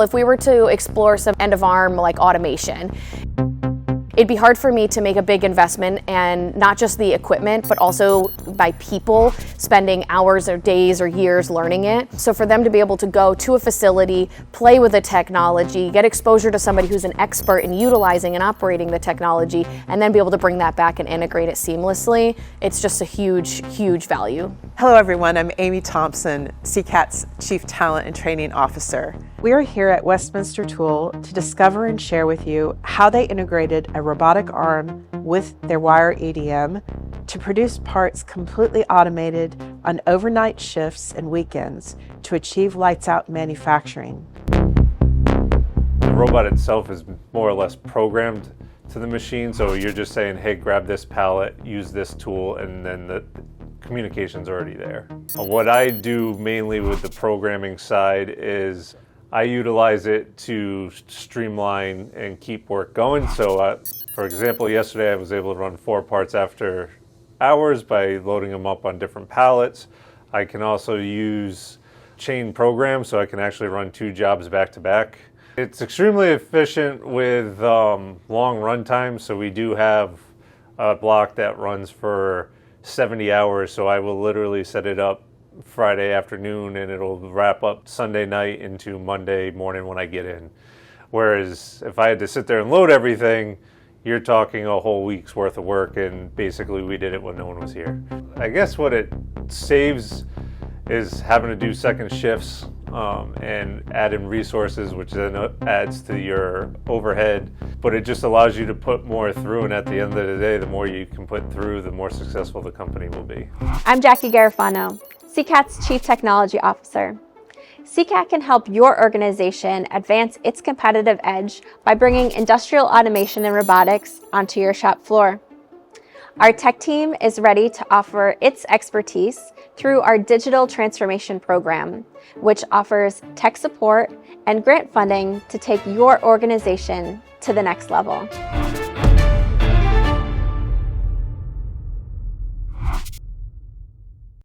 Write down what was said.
If we were to explore some end-of-arm like automation, it'd be hard for me to make a big investment, and not just the equipment, but also by people spending hours or days or years learning it. So for them to be able to go to a facility, play with the technology, get exposure to somebody who's an expert in utilizing and operating the technology, and then be able to bring that back and integrate it seamlessly, it's just a huge, huge value. Hello everyone, I'm Amy Thompson, CCAT's Chief Talent and Training Officer. We are here at Westminster Tool to discover and share with you how they integrated a robotic arm with their wire EDM to produce parts completely automated on overnight shifts and weekends to achieve lights out manufacturing. The robot itself is more or less programmed to the machine, so you're just saying, hey, grab this pallet, use this tool, and then the communication's already there. What I do mainly with the programming side is I utilize it to streamline and keep work going. So for example, yesterday I was able to run 4 parts after hours by loading them up on different pallets. I can also use chain programs, so I can actually run 2 jobs back to back. It's extremely efficient with long run times. So we do have a block that runs for 70 hours. So I will literally set it up Friday afternoon and it'll wrap up Sunday night into Monday morning when I get in. Whereas if I had to sit there and load everything, you're talking a whole week's worth of work, and basically we did it when no one was here. I guess what it saves is having to do second shifts and add in resources, which then adds to your overhead, but it just allows you to put more through, and at the end of the day, the more you can put through, the more successful the company will be. I'm Jackie Garofano, CCAT's Chief Technology Officer. CCAT can help your organization advance its competitive edge by bringing industrial automation and robotics onto your shop floor. Our tech team is ready to offer its expertise through our digital transformation program, which offers tech support and grant funding to take your organization to the next level.